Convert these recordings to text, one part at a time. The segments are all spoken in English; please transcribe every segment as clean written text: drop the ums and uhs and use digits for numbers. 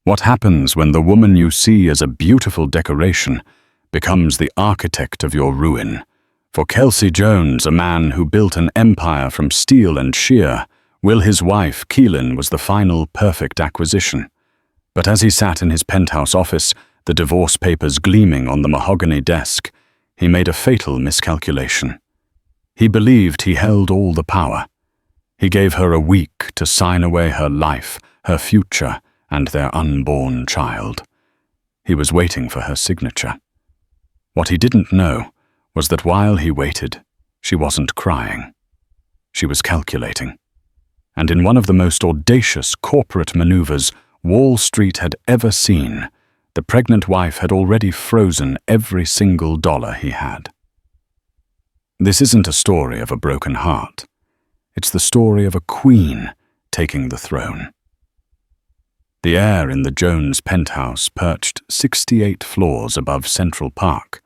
What happens when the woman you see as a beautiful decoration becomes the architect of your ruin? For Kelsey Jones, a man who built an empire from steel and shear, his wife, Keelin, was the final perfect acquisition. But as he sat in his penthouse office, the divorce papers gleaming on the mahogany desk, he made a fatal miscalculation. He believed he held all the power. He gave her a week to sign away her life, her future, and their unborn child. He was waiting for her signature. What he didn't know was that while he waited, she wasn't crying. She was calculating. And in one of the most audacious corporate maneuvers Wall Street had ever seen, the pregnant wife had already frozen every single dollar he had. This isn't a story of a broken heart. It's the story of a queen taking the throne. The air in the Jones penthouse, perched 68 floors above Central Park,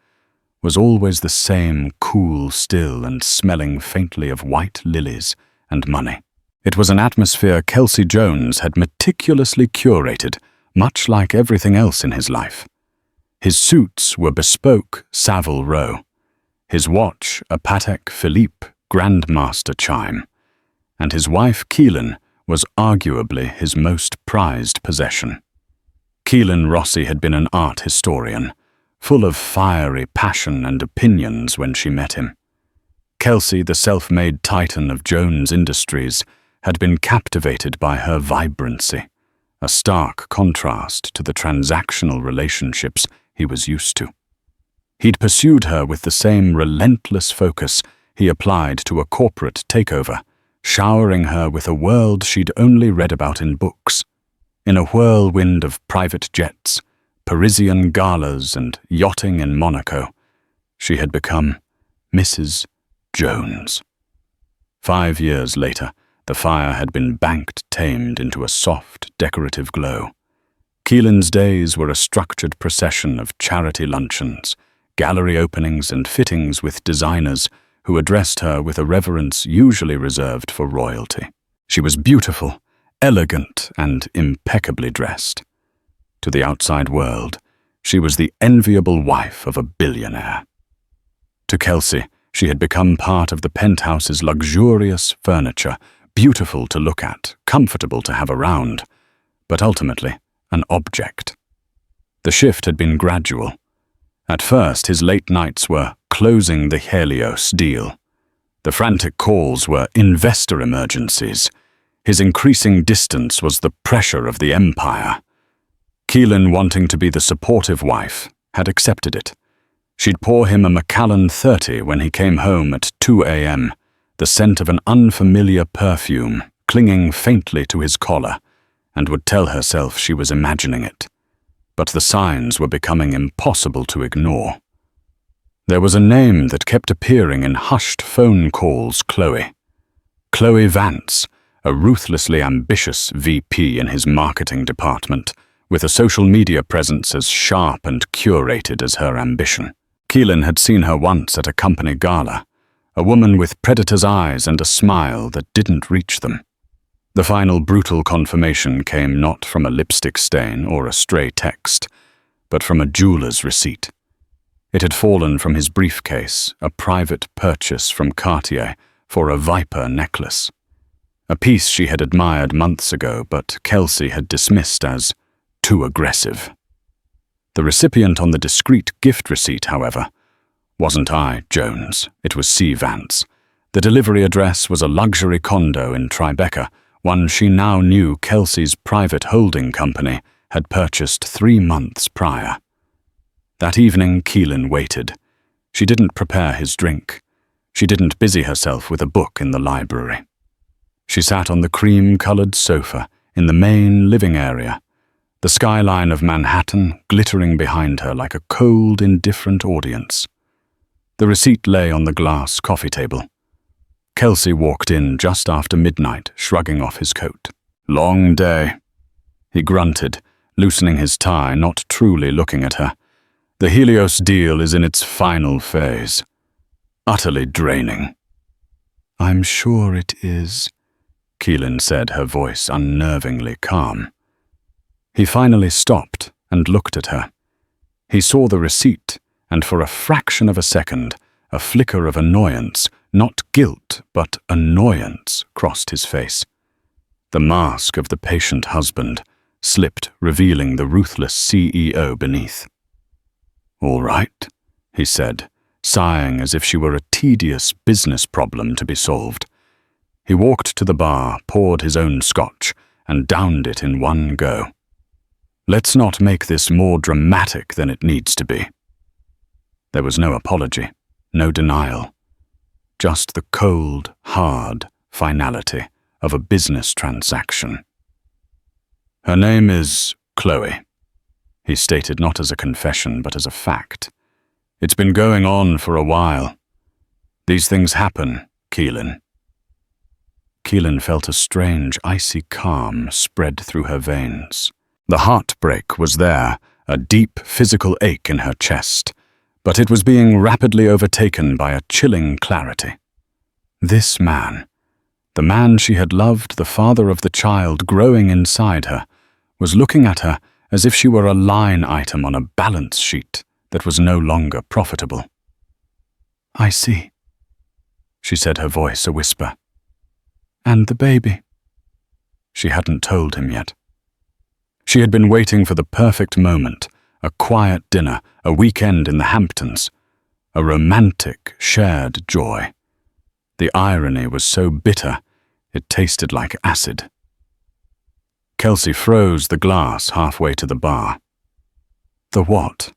was always the same, cool, still, and smelling faintly of white lilies and money. It was an atmosphere Kelsey Jones had meticulously curated, much like everything else in his life. His suits were bespoke Savile Row, his watch a Patek Philippe Grandmaster chime, and his wife Keelin was arguably his most prized possession. Keelin Rossi had been an art historian, full of fiery passion and opinions when she met him. Kelsey, the self-made titan of Jones Industries, had been captivated by her vibrancy, a stark contrast to the transactional relationships he was used to. He'd pursued her with the same relentless focus he applied to a corporate takeover, showering her with a world she'd only read about in books. In a whirlwind of private jets, Parisian galas, and yachting in Monaco, she had become Mrs. Jones. 5 years later, the fire had been tamed into a soft, decorative glow. Keelin's days were a structured procession of charity luncheons, gallery openings, and fittings with designers who addressed her with a reverence usually reserved for royalty. She was beautiful, elegant, and impeccably dressed. To the outside world, she was the enviable wife of a billionaire. To Kelsey, she had become part of the penthouse's luxurious furniture, beautiful to look at, comfortable to have around, but ultimately an object. The shift had been gradual. At first, his late nights were closing the Helios deal. The frantic calls were investor emergencies. His increasing distance was the pressure of the empire. Keelin, wanting to be the supportive wife, had accepted it. She'd pour him a Macallan 30 when he came home at 2 a.m., the scent of an unfamiliar perfume clinging faintly to his collar, and would tell herself she was imagining it. But the signs were becoming impossible to ignore. There was a name that kept appearing in hushed phone calls: Chloe. Chloe Vance, a ruthlessly ambitious VP in his marketing department, with a social media presence as sharp and curated as her ambition. Keelin had seen her once at a company gala, a woman with predator's eyes and a smile that didn't reach them. The final brutal confirmation came not from a lipstick stain or a stray text, but from a jeweler's receipt. It had fallen from his briefcase, a private purchase from Cartier for a viper necklace. A piece she had admired months ago, but Kelsey had dismissed as too aggressive. The recipient on the discreet gift receipt, however, wasn't I, Jones. It was C. Vance. The delivery address was a luxury condo in Tribeca, one she now knew Kelsey's private holding company had purchased 3 months prior. That evening, Keelin waited. She didn't prepare his drink. She didn't busy herself with a book in the library. She sat on the cream-colored sofa in the main living area, the skyline of Manhattan glittering behind her like a cold, indifferent audience. The receipt lay on the glass coffee table. Kelsey walked in just after midnight, shrugging off his coat. "Long day," he grunted, loosening his tie, not truly looking at her. "The Helios deal is in its final phase. Utterly draining." "I'm sure it is," Keelin said, her voice unnervingly calm. He finally stopped and looked at her. He saw the receipt, and for a fraction of a second, a flicker of annoyance, not guilt, but annoyance, crossed his face. The mask of the patient husband slipped, revealing the ruthless CEO beneath. "All right," he said, sighing as if she were a tedious business problem to be solved. He walked to the bar, poured his own scotch, and downed it in one go. "Let's not make this more dramatic than it needs to be." There was no apology, no denial, just the cold, hard finality of a business transaction. "Her name is Chloe," he stated, not as a confession but as a fact. "It's been going on for a while. These things happen, Keelin." Keelin felt a strange, icy calm spread through her veins. The heartbreak was there, a deep physical ache in her chest, but it was being rapidly overtaken by a chilling clarity. This man, the man she had loved, the father of the child growing inside her, was looking at her as if she were a line item on a balance sheet that was no longer profitable. "I see," she said, her voice a whisper. "And the baby?" She hadn't told him yet. She had been waiting for the perfect moment, a quiet dinner, a weekend in the Hamptons, a romantic, shared joy. The irony was so bitter, it tasted like acid. Kelsey froze the glass halfway to the bar. "The what?"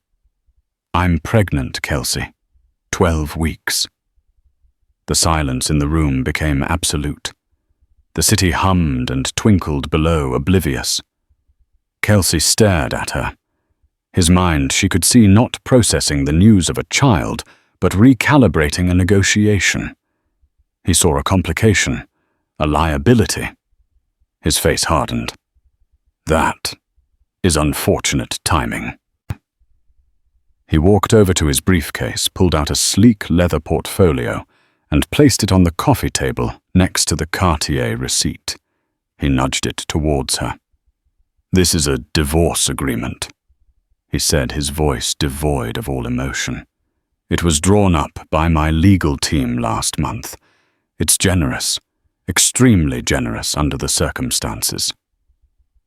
"I'm pregnant, Kelsey. 12 weeks. The silence in the room became absolute. The city hummed and twinkled below, oblivious. Kelsey stared at her. His mind, she could see, not processing the news of a child, but recalibrating a negotiation. He saw a complication, a liability. His face hardened. "That is unfortunate timing." He walked over to his briefcase, pulled out a sleek leather portfolio, and placed it on the coffee table next to the Cartier receipt. He nudged it towards her. "This is a divorce agreement," he said, his voice devoid of all emotion. "It was drawn up by my legal team last month. It's generous, extremely generous under the circumstances."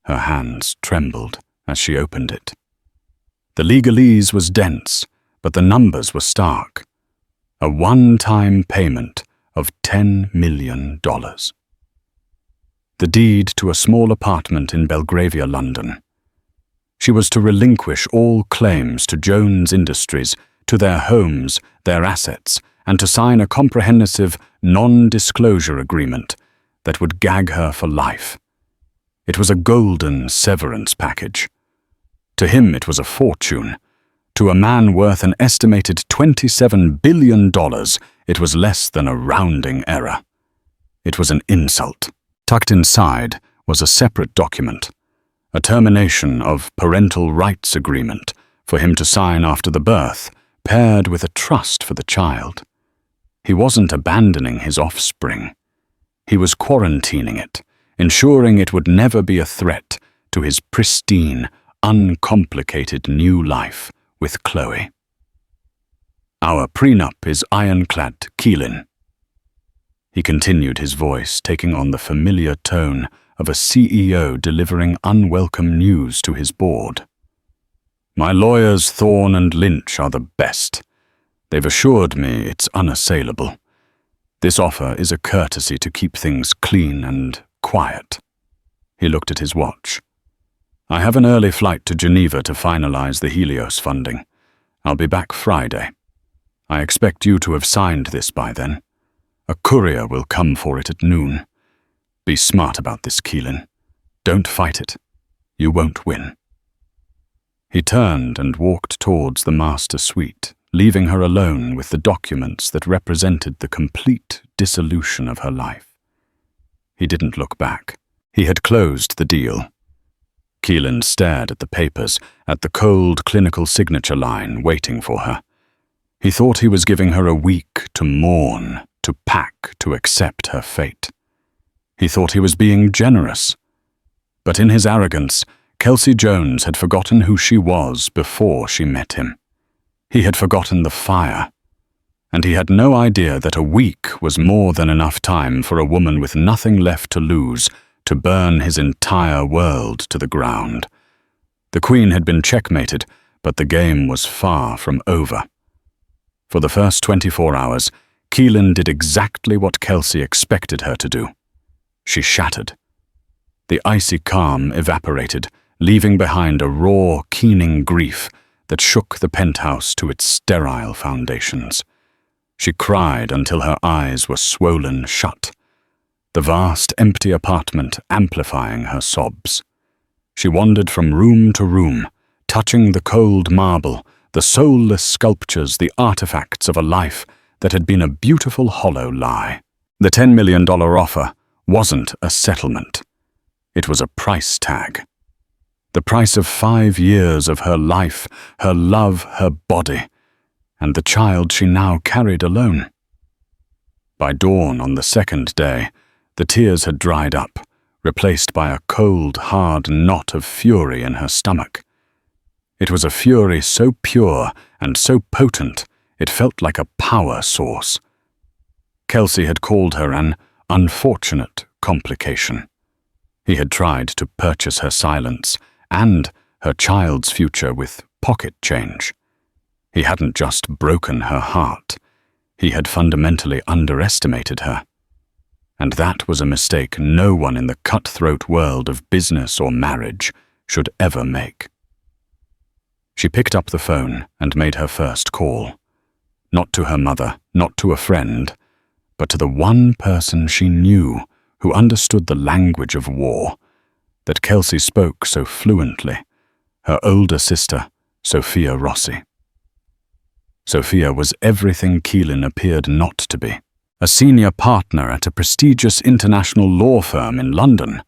Her hands trembled as she opened it. The legalese was dense, but the numbers were stark. A one-time payment of $10 million. The deed to a small apartment in Belgravia, London. She was to relinquish all claims to Jones Industries, to their homes, their assets, and to sign a comprehensive non-disclosure agreement that would gag her for life. It was a golden severance package. To him it was a fortune. To a man worth an estimated $27 billion, it was less than a rounding error. It was an insult. Tucked inside was a separate document, a termination of parental rights agreement for him to sign after the birth, paired with a trust for the child. He wasn't abandoning his offspring. He was quarantining it, ensuring it would never be a threat to his pristine, uncomplicated new life with Chloe. "Our prenup is ironclad, Keelin." He continued, his voice taking on the familiar tone of a CEO delivering unwelcome news to his board. "My lawyers Thorne and Lynch are the best. They've assured me it's unassailable. This offer is a courtesy to keep things clean and quiet." He looked at his watch. "I have an early flight to Geneva to finalize the Helios funding. I'll be back Friday. I expect you to have signed this by then. A courier will come for it at noon. Be smart about this, Keelin. Don't fight it. You won't win." He turned and walked towards the master suite, leaving her alone with the documents that represented the complete dissolution of her life. He didn't look back. He had closed the deal. Keelin stared at the papers, at the cold clinical signature line waiting for her. He thought he was giving her a week to mourn, to pack, to accept her fate. He thought he was being generous. But in his arrogance, Kelsey Jones had forgotten who she was before she met him. He had forgotten the fire, and he had no idea that a week was more than enough time for a woman with nothing left to lose to burn his entire world to the ground. The Queen had been checkmated, but the game was far from over. For the first 24 hours, Keelin did exactly what Kelsey expected her to do. She shattered. The icy calm evaporated, leaving behind a raw, keening grief that shook the penthouse to its sterile foundations. She cried until her eyes were swollen shut, the vast, empty apartment amplifying her sobs. She wandered from room to room, touching the cold marble, the soulless sculptures, the artifacts of a life that had been a beautiful hollow lie. The $10 million offer wasn't a settlement. It was a price tag. The price of 5 years of her life, her love, her body, and the child she now carried alone. By dawn on the second day, the tears had dried up, replaced by a cold, hard knot of fury in her stomach. It was a fury so pure and so potent, it felt like a power source. Kelsey had called her an unfortunate complication. He had tried to purchase her silence and her child's future with pocket change. He hadn't just broken her heart, he had fundamentally underestimated her. And that was a mistake no one in the cutthroat world of business or marriage should ever make. She picked up the phone and made her first call. Not to her mother, not to a friend, but to the one person she knew who understood the language of war, that Kelsey spoke so fluently, her older sister, Sophia Rossi. Sophia was everything Keelin appeared not to be. A senior partner at a prestigious international law firm in London,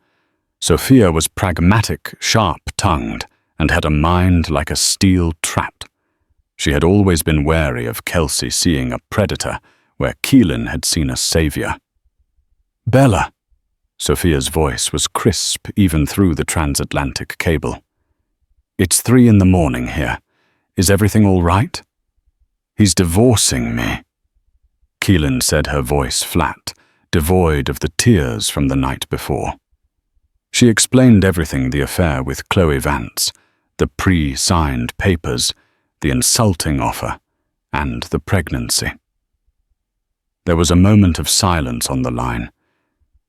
Sophia was pragmatic, sharp-tongued, and had a mind like a steel trap. She had always been wary of Kelsey seeing a predator where Keelin had seen a savior. "Bella." Sophia's voice was crisp even through the transatlantic cable. "It's 3 in the morning here. Is everything all right?" "He's divorcing me," Keelin said, her voice flat, devoid of the tears from the night before. She explained everything: the affair with Chloe Vance, the pre-signed papers, the insulting offer, and the pregnancy. There was a moment of silence on the line,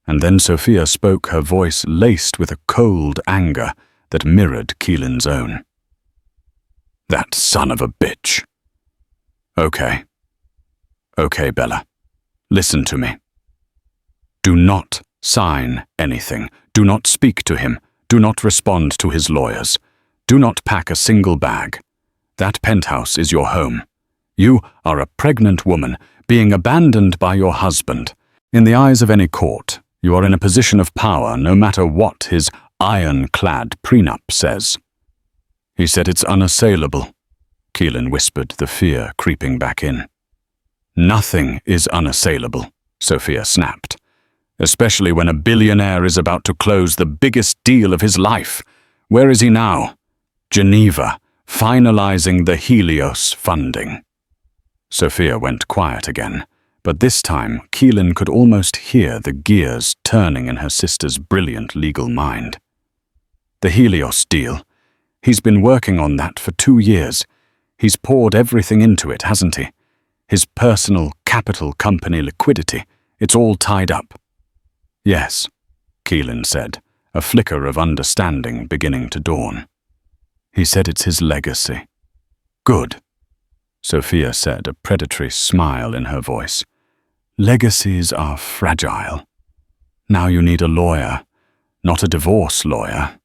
and then Sophia spoke, her voice laced with a cold anger that mirrored Keelin's own. "That son of a bitch." Okay, Bella. Listen to me. Do not sign anything. Do not speak to him. Do not respond to his lawyers. Do not pack a single bag. That penthouse is your home. You are a pregnant woman being abandoned by your husband. In the eyes of any court, you are in a position of power no matter what his ironclad prenup says. He said it's unassailable, Keelin whispered, the fear creeping back in. Nothing is unassailable, Sophia snapped, especially when a billionaire is about to close the biggest deal of his life. Where is he now? Geneva, finalizing the Helios funding. Sophia went quiet again, but this time Keelin could almost hear the gears turning in her sister's brilliant legal mind. The Helios deal. He's been working on that for 2 years. He's poured everything into it, hasn't he? His personal capital company liquidity. It's all tied up. Yes, Keelin said, a flicker of understanding beginning to dawn. He said it's his legacy. Good, Sophia said, a predatory smile in her voice. Legacies are fragile. Now you need a lawyer, not a divorce lawyer.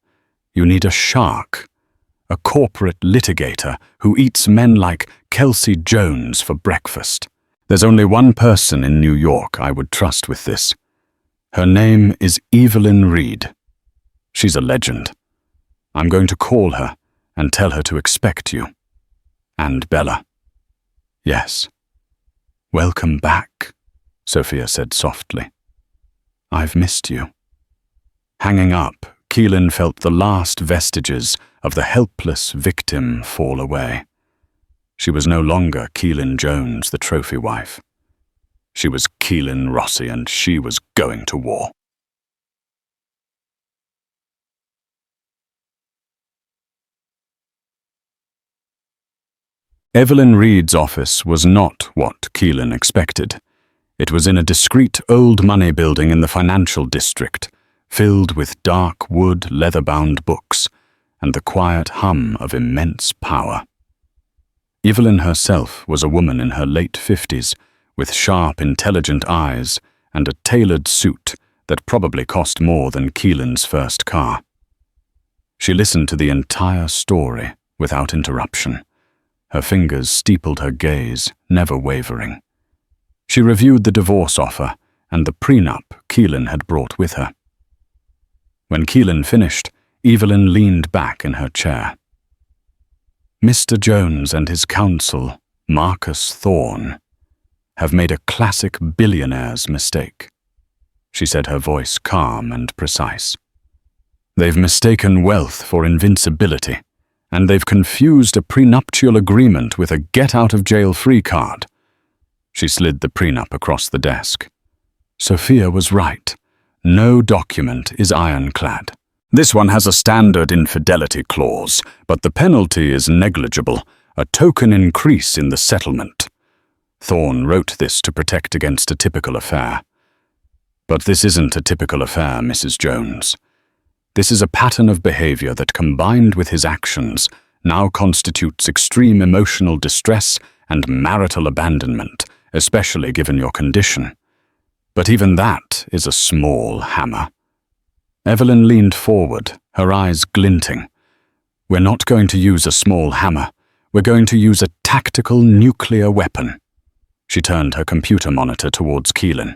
You need a shark, a corporate litigator who eats men like Kelsey Jones for breakfast. There's only one person in New York I would trust with this. Her name is Evelyn Reed. She's a legend. I'm going to call her and tell her to expect you. And Bella. Yes. Welcome back, Sophia said softly. I've missed you. Hanging up, Keelin felt the last vestiges of the helpless victim fall away. She was no longer Keelin Jones, the trophy wife. She was Keelin Rossi, and she was going to war. Evelyn Reed's office was not what Keelin expected. It was in a discreet old money building in the financial district, filled with dark wood leather-bound books and the quiet hum of immense power. Evelyn herself was a woman in her late 50s, with sharp, intelligent eyes and a tailored suit that probably cost more than Keelin's first car. She listened to the entire story without interruption. Her fingers steepled her gaze, never wavering. She reviewed the divorce offer and the prenup Keelin had brought with her. When Keelin finished, Evelyn leaned back in her chair. Mr. Jones and his counsel, Marcus Thorne, have made a classic billionaire's mistake, she said, her voice calm and precise. They've mistaken wealth for invincibility, and they've confused a prenuptial agreement with a get-out-of-jail-free card. She slid the prenup across the desk. Sophia was right. No document is ironclad. This one has a standard infidelity clause, but the penalty is negligible, a token increase in the settlement. Thorne wrote this to protect against a typical affair. But this isn't a typical affair, Mrs. Jones. This is a pattern of behavior that, combined with his actions, now constitutes extreme emotional distress and marital abandonment, especially given your condition. But even that is a small hammer. Evelyn leaned forward, her eyes glinting. We're not going to use a small hammer. We're going to use a tactical nuclear weapon. She turned her computer monitor towards Keelin.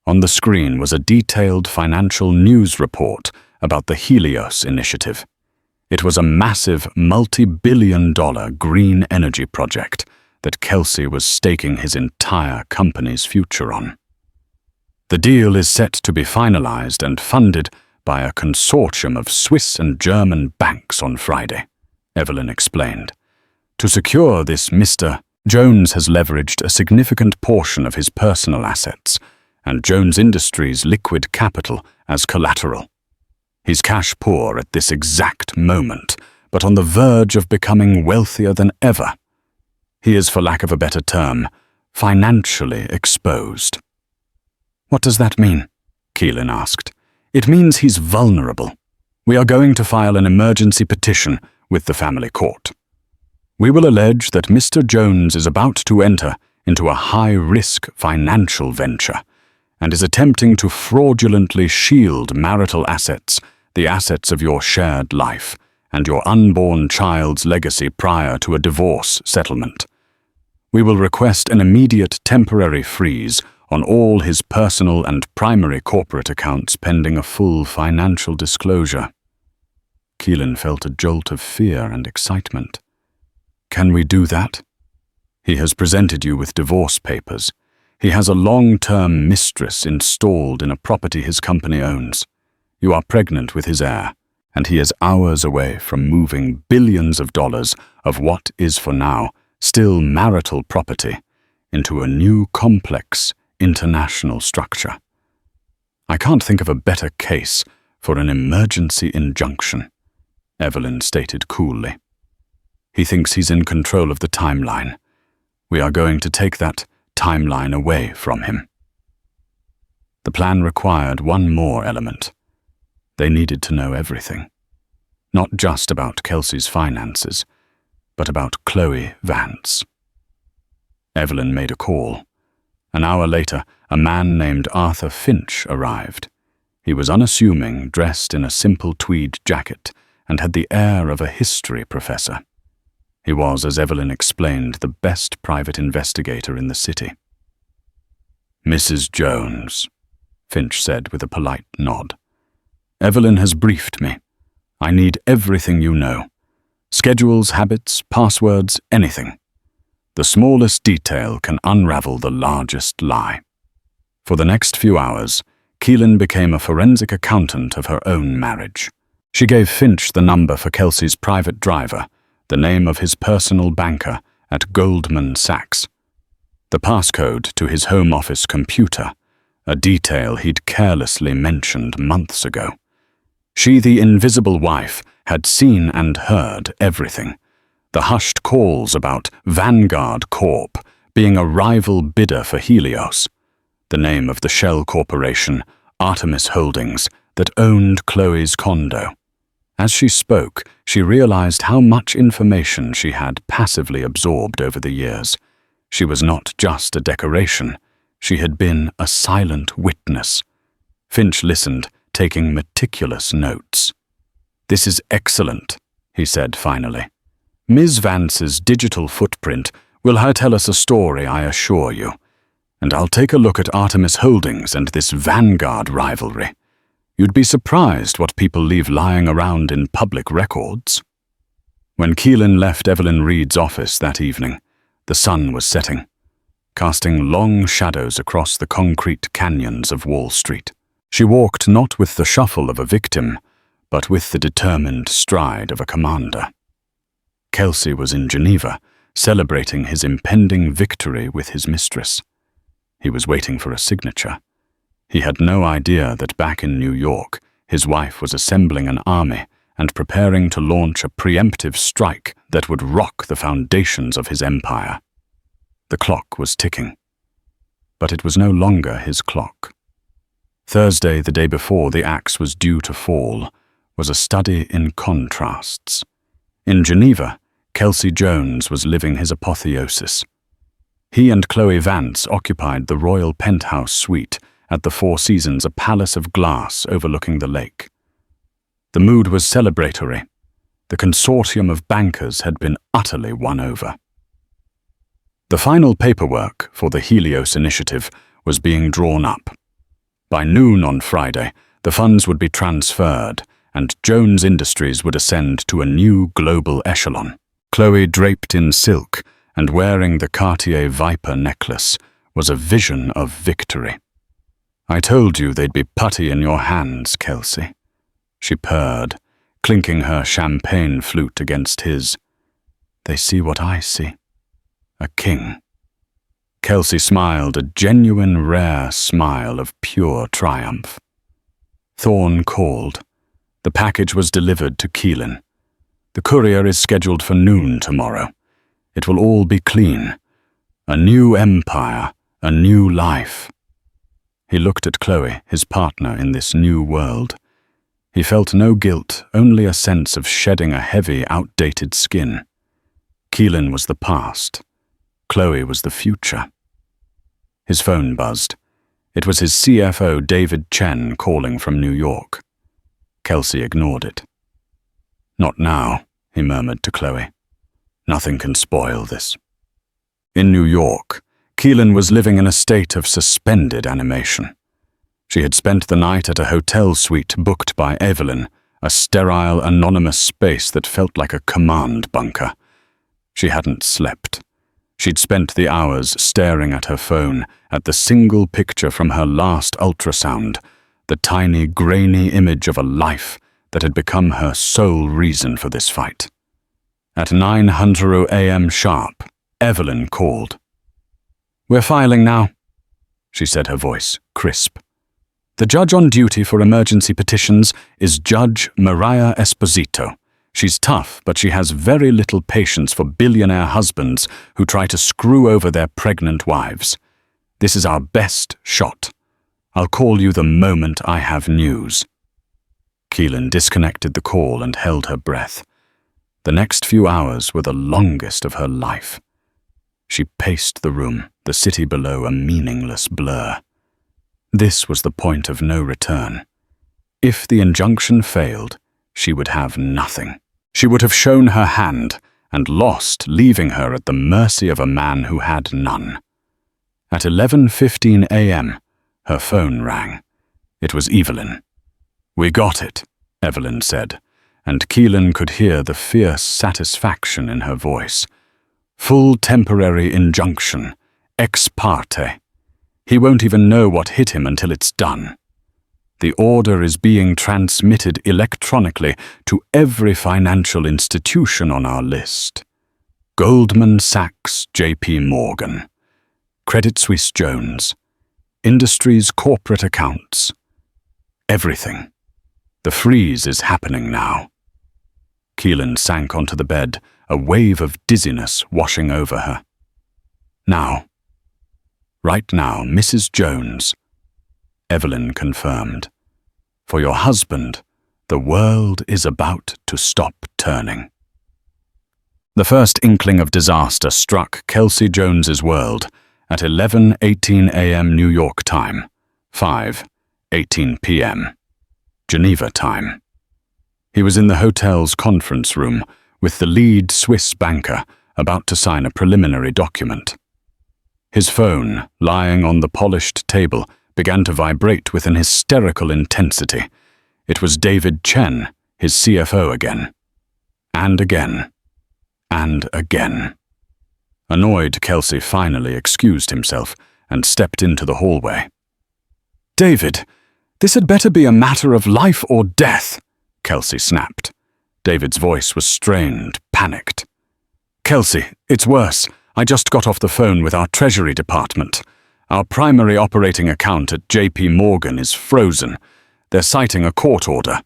On the screen was a detailed financial news report about the Helios initiative. It was a massive multi-billion-dollar green energy project that Kelsey was staking his entire company's future on. The deal is set to be finalized and funded by a consortium of Swiss and German banks on Friday, Evelyn explained. To secure this, Mr. Jones has leveraged a significant portion of his personal assets and Jones Industries' liquid capital as collateral. He's cash poor at this exact moment, but on the verge of becoming wealthier than ever. He is, for lack of a better term, financially exposed. What does that mean? Keelin asked. It means he's vulnerable. We are going to file an emergency petition with the family court. We will allege that Mr. Jones is about to enter into a high-risk financial venture and is attempting to fraudulently shield marital assets, the assets of your shared life, and your unborn child's legacy prior to a divorce settlement. We will request an immediate temporary freeze on all his personal and primary corporate accounts pending a full financial disclosure. Keelin felt a jolt of fear and excitement. Can we do that? He has presented you with divorce papers. He has a long-term mistress installed in a property his company owns. You are pregnant with his heir, and he is hours away from moving billions of dollars of what is for now still marital property into a new complex international structure. I can't think of a better case for an emergency injunction, Evelyn stated coolly. He thinks he's in control of the timeline. We are going to take that timeline away from him. The plan required one more element. They needed to know everything. Not just about Kelsey's finances, but about Chloe Vance. Evelyn made a call. An hour later, a man named Arthur Finch arrived. He was unassuming, dressed in a simple tweed jacket, and had the air of a history professor. He was, as Evelyn explained, the best private investigator in the city. Mrs. Jones, Finch said with a polite nod. Evelyn has briefed me. I need everything you know. Schedules, habits, passwords, anything. The smallest detail can unravel the largest lie. For the next few hours, Keelin became a forensic accountant of her own marriage. She gave Finch the number for Kelsey's private driver, the name of his personal banker at Goldman Sachs, the passcode to his home office computer, a detail he'd carelessly mentioned months ago. She, the invisible wife, had seen and heard everything. The hushed calls about Vanguard Corp being a rival bidder for Helios, the name of the shell corporation, Artemis Holdings, that owned Chloe's condo. As she spoke, she realized how much information she had passively absorbed over the years. She was not just a decoration. She had been a silent witness. Finch listened, taking meticulous notes. "This is excellent," he said finally. "Ms. Vance's digital footprint will tell us a story, I assure you. And I'll take a look at Artemis Holdings and this Vanguard rivalry. You'd be surprised what people leave lying around in public records." When Keelin left Evelyn Reed's office that evening, the sun was setting, casting long shadows across the concrete canyons of Wall Street. She walked not with the shuffle of a victim, but with the determined stride of a commander. Kelsey was in Geneva, celebrating his impending victory with his mistress. He was waiting for a signature. He had no idea that back in New York, his wife was assembling an army and preparing to launch a preemptive strike that would rock the foundations of his empire. The clock was ticking. But it was no longer his clock. Thursday, the day before the axe was due to fall, was a study in contrasts. In Geneva, Kelsey Jones was living his apotheosis. He and Chloe Vance occupied the royal penthouse suite at the Four Seasons, a palace of glass overlooking the lake. The mood was celebratory. The consortium of bankers had been utterly won over. The final paperwork for the Helios initiative was being drawn up. By noon on Friday, the funds would be transferred, and Jones Industries would ascend to a new global echelon. Chloe, draped in silk and wearing the Cartier Viper necklace, was a vision of victory. "I told you they'd be putty in your hands, Kelsey," she purred, clinking her champagne flute against his. "They see what I see. A king." Kelsey smiled, a genuine, rare smile of pure triumph. Thorne called. The package was delivered to Keelin. "The courier is scheduled for noon tomorrow. It will all be clean. A new empire, a new life." He looked at Chloe, his partner in this new world. He felt no guilt, only a sense of shedding a heavy, outdated skin. Keelin was the past. Chloe was the future. His phone buzzed. It was his CFO, David Chen, calling from New York. Kelsey ignored it. "Not now," he murmured to Chloe. "Nothing can spoil this." In New York, Keelin was living in a state of suspended animation. She had spent the night at a hotel suite booked by Evelyn, a sterile, anonymous space that felt like a command bunker. She hadn't slept. She'd spent the hours staring at her phone, at the single picture from her last ultrasound, the tiny, grainy image of a life that had become her sole reason for this fight. At 9:00 a.m. sharp, Evelyn called. "We're filing now," she said, her voice crisp. "The judge on duty for emergency petitions is Judge Mariah Esposito. She's tough, but she has very little patience for billionaire husbands who try to screw over their pregnant wives. This is our best shot. I'll call you the moment I have news." Keelin disconnected the call and held her breath. The next few hours were the longest of her life. She paced the room, the city below a meaningless blur. This was the point of no return. If the injunction failed, she would have nothing. She would have shown her hand and lost, leaving her at the mercy of a man who had none. At 11:15 a.m., her phone rang. It was Evelyn. "We got it," Evelyn said, and Keelin could hear the fierce satisfaction in her voice. "Full temporary injunction, ex parte. He won't even know what hit him until it's done." The order is being transmitted electronically to every financial institution on our list. Goldman Sachs, J.P. Morgan, Credit Suisse Jones, Industries corporate accounts. Everything. The freeze is happening now. Keelin sank onto the bed, a wave of dizziness washing over her. Now. Right now, Mrs. Jones. Evelyn confirmed. For your husband, the world is about to stop turning. The first inkling of disaster struck Kelsey Jones's world at 11:18 a.m. New York time, 5:18 p.m. Geneva time. He was in the hotel's conference room with the lead Swiss banker about to sign a preliminary document. His phone, lying on the polished table, began to vibrate with an hysterical intensity. It was David Chen, his CFO again. And again. And again. Annoyed, Kelsey finally excused himself and stepped into the hallway. "David, this had better be a matter of life or death," Kelsey snapped. David's voice was strained, panicked. "Kelsey, it's worse. I just got off the phone with our Treasury Department. Our primary operating account at J.P. Morgan is frozen. They're citing a court order."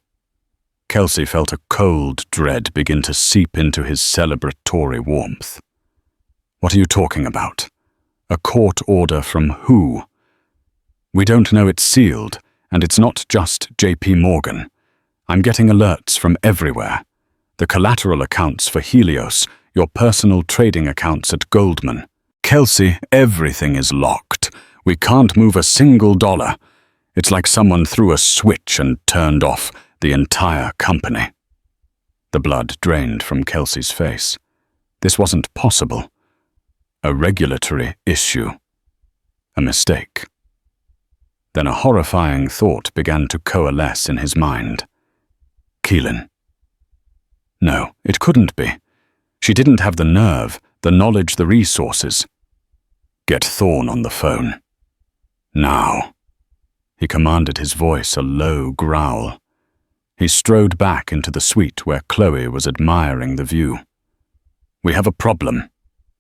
Kelsey felt a cold dread begin to seep into his celebratory warmth. "What are you talking about? A court order from who?" "We don't know it's sealed, and it's not just J.P. Morgan. I'm getting alerts from everywhere. The collateral accounts for Helios, your personal trading accounts at Goldman. Kelsey, everything is locked. We can't move a single dollar. It's like someone threw a switch and turned off the entire company." The blood drained from Kelsey's face. This wasn't possible. A regulatory issue. A mistake. Then a horrifying thought began to coalesce in his mind. Keelin. No, it couldn't be. She didn't have the nerve, the knowledge, the resources. Get Thorne on the phone. Now. He commanded, his voice a low growl. He strode back into the suite where Chloe was admiring the view. "We have a problem,"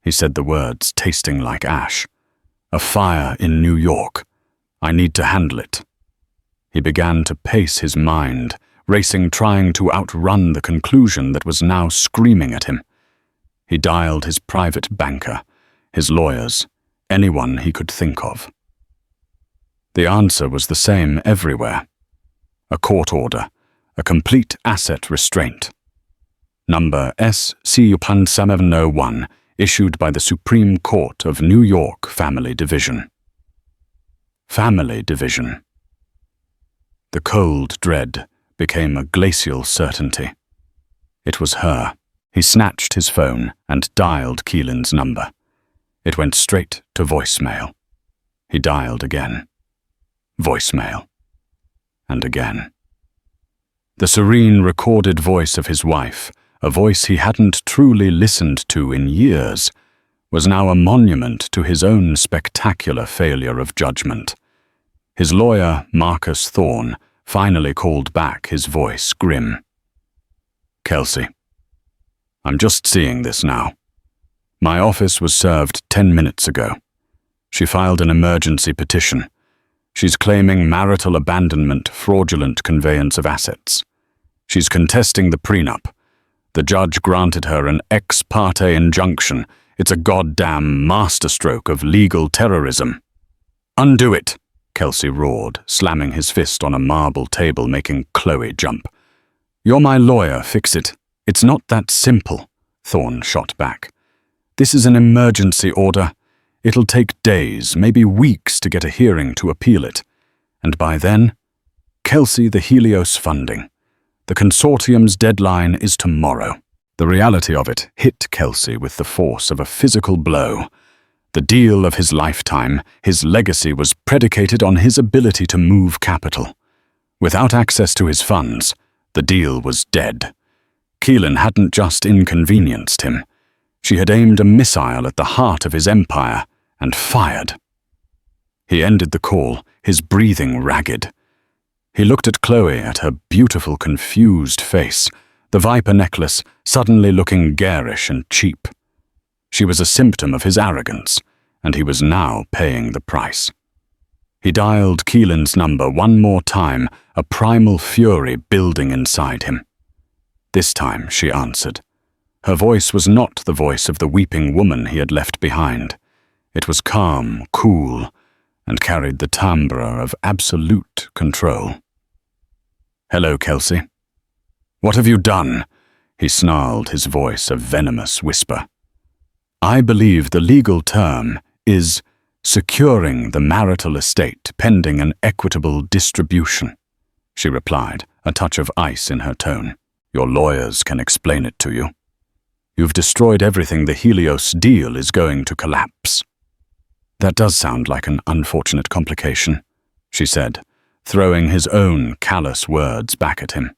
he said, the words tasting like ash. "A fire in New York. I need to handle it." He began to pace his mind, racing, trying to outrun the conclusion that was now screaming at him. He dialed his private banker, his lawyers, anyone he could think of. The answer was the same everywhere. A court order, a complete asset restraint. Number SC-701, issued by the Supreme Court of New York Family Division. Family Division. The cold dread became a glacial certainty. It was her. He snatched his phone and dialed Keelin's number. It went straight to voicemail. He dialed again. Voicemail. And again. The serene, recorded voice of his wife, a voice he hadn't truly listened to in years, was now a monument to his own spectacular failure of judgment. His lawyer, Marcus Thorne, finally called back, his voice grim. "Kelsey, I'm just seeing this now. My office was served 10 minutes ago. She filed an emergency petition. She's claiming marital abandonment, fraudulent conveyance of assets. She's contesting the prenup. The judge granted her an ex parte injunction. It's a goddamn masterstroke of legal terrorism." "Undo it," Kelsey roared, slamming his fist on a marble table, making Chloe jump. "You're my lawyer, fix it." "It's not that simple," Thorne shot back. "This is an emergency order. It'll take days, maybe weeks to get a hearing to appeal it. And by then, Kelsey, the Helios funding. The consortium's deadline is tomorrow." The reality of it hit Kelsey with the force of a physical blow. The deal of his lifetime, his legacy, was predicated on his ability to move capital. Without access to his funds, the deal was dead. Keelin hadn't just inconvenienced him. She had aimed a missile at the heart of his empire and fired. He ended the call, his breathing ragged. He looked at Chloe, at her beautiful, confused face, the viper necklace suddenly looking garish and cheap. She was a symptom of his arrogance, and he was now paying the price. He dialed Keelin's number one more time, a primal fury building inside him. This time she answered. Her voice was not the voice of the weeping woman he had left behind. It was calm, cool, and carried the timbre of absolute control. "Hello, Kelsey." "What have you done?" he snarled, his voice a venomous whisper. "I believe the legal term is securing the marital estate pending an equitable distribution," she replied, a touch of ice in her tone. "Your lawyers can explain it to you. You've destroyed everything. The Helios deal is going to collapse." "That does sound like an unfortunate complication," she said, throwing his own callous words back at him.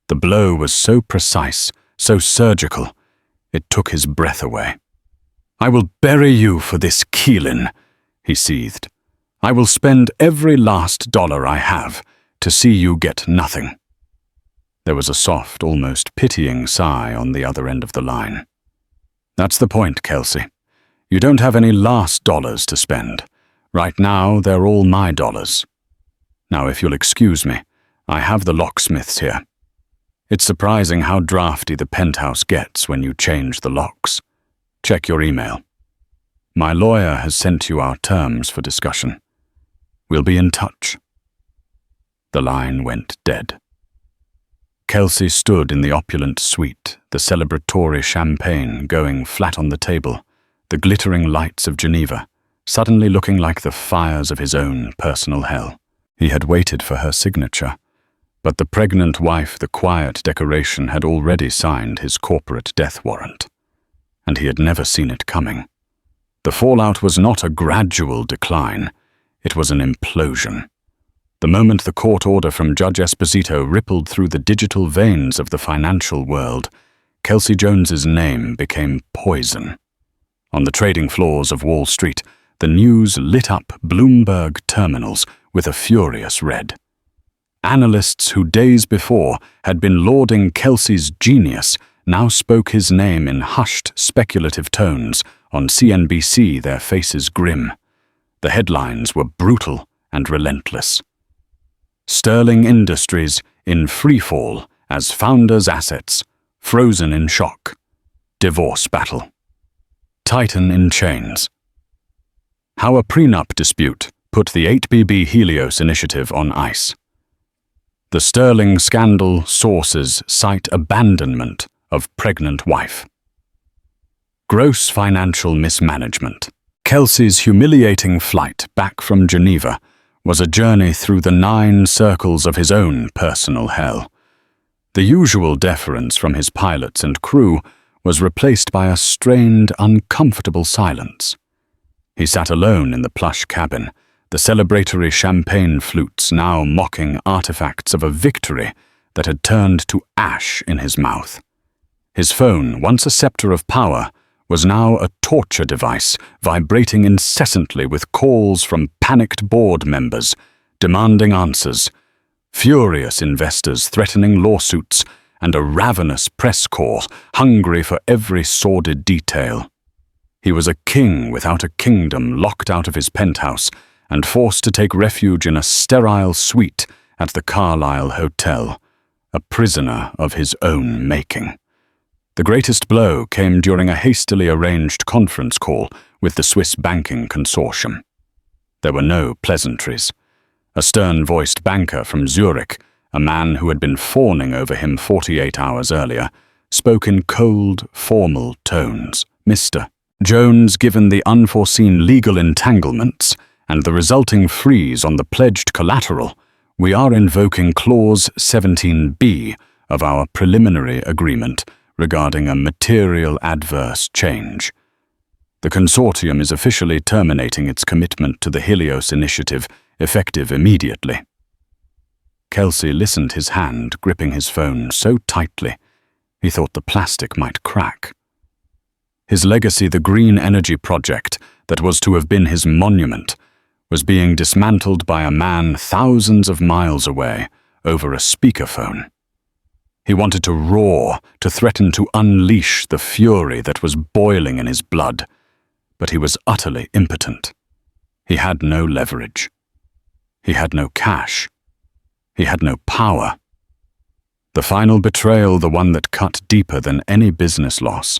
The blow was so precise, so surgical, it took his breath away. "I will bury you for this, Keelin," he seethed. "I will spend every last dollar I have to see you get nothing." There was a soft, almost pitying sigh on the other end of the line. "That's the point, Kelsey. You don't have any last dollars to spend. Right now, they're all my dollars. Now, if you'll excuse me, I have the locksmiths here. It's surprising how drafty the penthouse gets when you change the locks. Check your email. My lawyer has sent you our terms for discussion. We'll be in touch." The line went dead. Kelsey stood in the opulent suite, the celebratory champagne going flat on the table, the glittering lights of Geneva, suddenly looking like the fires of his own personal hell. He had waited for her signature, but the pregnant wife, the quiet decoration, had already signed his corporate death warrant, and he had never seen it coming. The fallout was not a gradual decline, it was an implosion. The moment the court order from Judge Esposito rippled through the digital veins of the financial world, Kelsey Jones's name became poison. On the trading floors of Wall Street, the news lit up Bloomberg terminals with a furious red. Analysts who days before had been lauding Kelsey's genius now spoke his name in hushed, speculative tones. On CNBC, their faces grim. The headlines were brutal and relentless. Sterling Industries in freefall as founders' assets, frozen in shock. Divorce battle. Titan in chains. How a prenup dispute put the 8BB Helios initiative on ice. The Sterling scandal sources cite abandonment of pregnant wife. Gross financial mismanagement. Kelsey's humiliating flight back from Geneva was a journey through the 9 circles of his own personal hell. The usual deference from his pilots and crew was replaced by a strained, uncomfortable silence. He sat alone in the plush cabin, the celebratory champagne flutes now mocking artifacts of a victory that had turned to ash in his mouth. His phone, once a scepter of power, was now a torture device, vibrating incessantly with calls from panicked board members, demanding answers, furious investors threatening lawsuits, and a ravenous press corps hungry for every sordid detail. He was a king without a kingdom, locked out of his penthouse and forced to take refuge in a sterile suite at the Carlisle Hotel, a prisoner of his own making. The greatest blow came during a hastily arranged conference call with the Swiss banking consortium. There were no pleasantries. A stern-voiced banker from Zurich, a man who had been fawning over him 48 hours earlier, spoke in cold, formal tones. "Mr. Jones, given the unforeseen legal entanglements and the resulting freeze on the pledged collateral, we are invoking Clause 17B of our preliminary agreement regarding a material adverse change. The consortium is officially terminating its commitment to the Helios initiative, effective immediately." Kelsey listened, his hand gripping his phone so tightly he thought the plastic might crack. His legacy, the green energy project that was to have been his monument, was being dismantled by a man thousands of miles away over a speakerphone. He wanted to roar, to threaten to unleash the fury that was boiling in his blood, but he was utterly impotent. He had no leverage. He had no cash. He had no power. The final betrayal, the one that cut deeper than any business loss,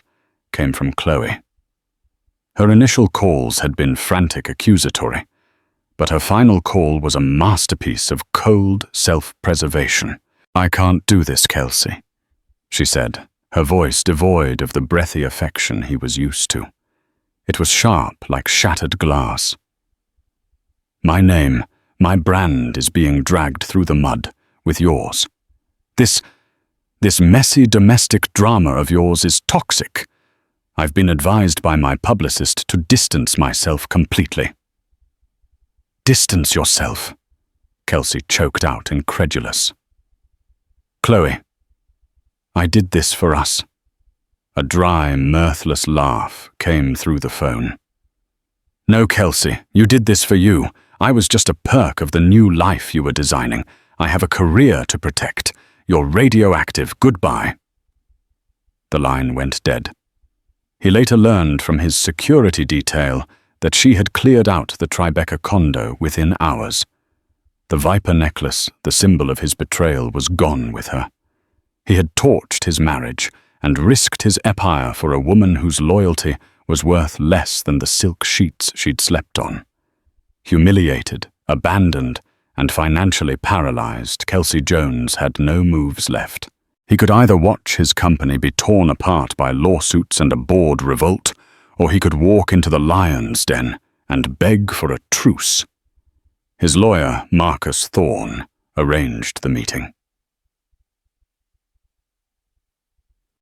came from Chloe. Her initial calls had been frantic accusatory, but her final call was a masterpiece of cold self-preservation. "I can't do this, Kelsey," she said, her voice devoid of the breathy affection he was used to. It was sharp like shattered glass. "My name, my brand is being dragged through the mud with yours. This messy domestic drama of yours is toxic. I've been advised by my publicist to distance myself completely." "Distance yourself," Kelsey choked out, incredulous. "Chloe, I did this for us." A dry, mirthless laugh came through the phone. "No, Kelsey, you did this for you. I was just a perk of the new life you were designing. I have a career to protect. You're radioactive. Goodbye." The line went dead. He later learned from his security detail that she had cleared out the Tribeca condo within hours. The viper necklace, the symbol of his betrayal, was gone with her. He had torched his marriage and risked his empire for a woman whose loyalty was worth less than the silk sheets she'd slept on. Humiliated, abandoned, and financially paralyzed, Kelsey Jones had no moves left. He could either watch his company be torn apart by lawsuits and a board revolt, or he could walk into the lion's den and beg for a truce. His lawyer, Marcus Thorne, arranged the meeting.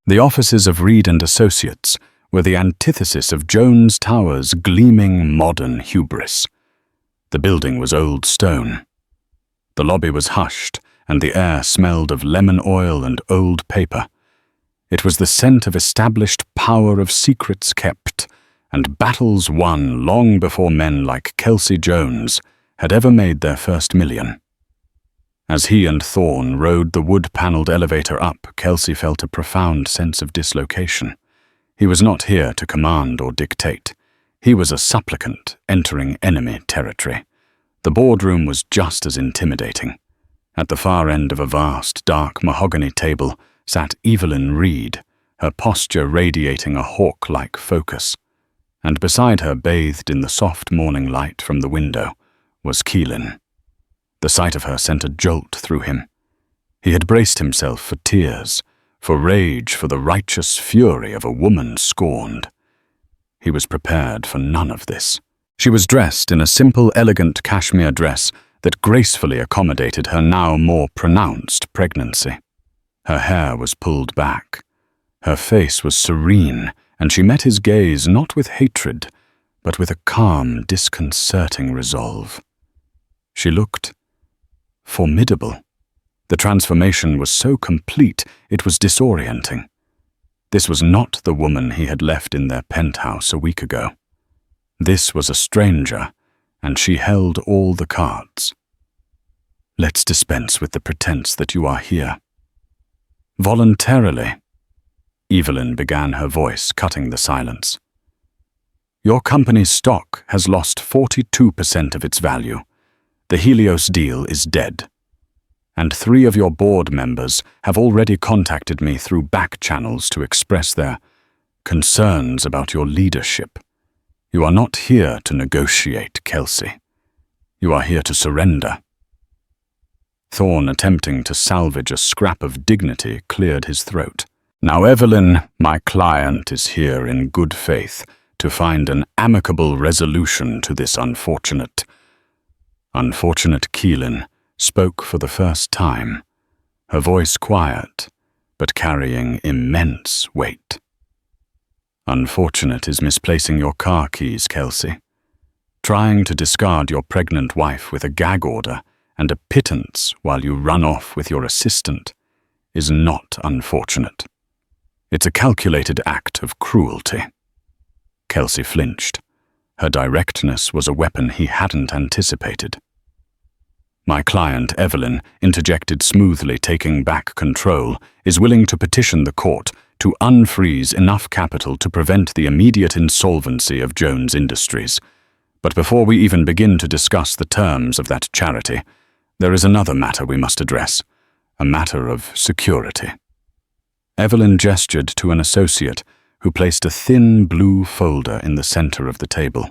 The offices of Reed & Associates were the antithesis of Jones Tower's gleaming modern hubris. The building was old stone. The lobby was hushed, and the air smelled of lemon oil and old paper. It was the scent of established power, of secrets kept, and battles won long before men like Kelsey Jones had ever made their first million. As he and Thorne rode the wood-paneled elevator up, Kelsey felt a profound sense of dislocation. He was not here to command or dictate. He was a supplicant entering enemy territory. The boardroom was just as intimidating. At the far end of a vast, dark mahogany table sat Evelyn Reed, her posture radiating a hawk-like focus. And beside her, bathed in the soft morning light from the window, was Keelin. The sight of her sent a jolt through him. He had braced himself for tears, for rage, for the righteous fury of a woman scorned. He was prepared for none of this. She was dressed in a simple, elegant cashmere dress that gracefully accommodated her now more pronounced pregnancy. Her hair was pulled back. Her face was serene, and she met his gaze not with hatred, but with a calm, disconcerting resolve. She looked formidable. The transformation was so complete it was disorienting. This was not the woman he had left in their penthouse a week ago. This was a stranger, and she held all the cards. "Let's dispense with the pretense that you are here." "Voluntarily," Evelyn began, her voice cutting the silence. "Your company's stock has lost 42% of its value. The Helios deal is dead. And 3 of your board members have already contacted me through back channels to express their concerns about your leadership. You are not here to negotiate, Kelsey. You are here to surrender." Thorne, attempting to salvage a scrap of dignity, cleared his throat. "Now, Evelyn, my client is here in good faith to find an amicable resolution to this unfortunate Keelin spoke for the first time, her voice quiet, but carrying immense weight. "Unfortunate is misplacing your car keys, Kelsey. Trying to discard your pregnant wife with a gag order and a pittance while you run off with your assistant is not unfortunate. It's a calculated act of cruelty." Kelsey flinched. Her directness was a weapon he hadn't anticipated. My client, Evelyn, interjected smoothly, taking back control, is willing to petition the court to unfreeze enough capital to prevent the immediate insolvency of Jones Industries. But before we even begin to discuss the terms of that charity, there is another matter we must address, a matter of security. Evelyn gestured to an associate who placed a thin blue folder in the center of the table.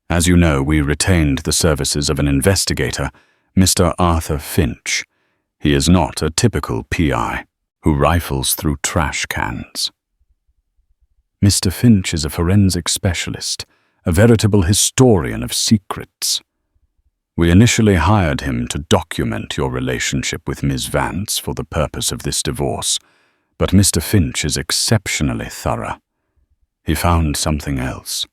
As you know, we retained the services of an investigator, Mr. Arthur Finch. He is not a typical PI who rifles through trash cans. Mr. Finch is a forensic specialist, a veritable historian of secrets. We initially hired him to document your relationship with Ms. Vance for the purpose of this divorce, but Mr. Finch is exceptionally thorough. He found something else,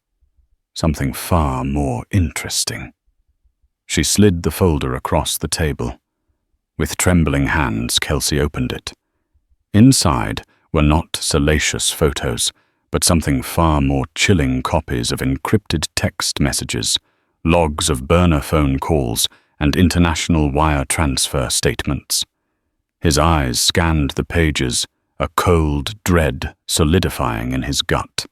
something far more interesting. She slid the folder across the table. With trembling hands, Kelsey opened it. Inside were not salacious photos, but something far more chilling: copies of encrypted text messages, logs of burner phone calls, and international wire transfer statements. His eyes scanned the pages, a cold dread solidifying in his gut.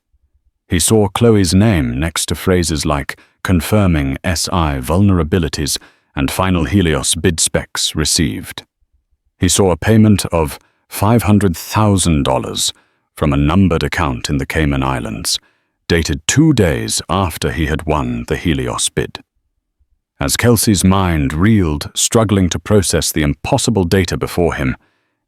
He saw Chloe's name next to phrases like confirming SI vulnerabilities and final Helios bid specs received. He saw a payment of $500,000 from a numbered account in the Cayman Islands, dated 2 days after he had won the Helios bid. As Kelsey's mind reeled, struggling to process the impossible data before him,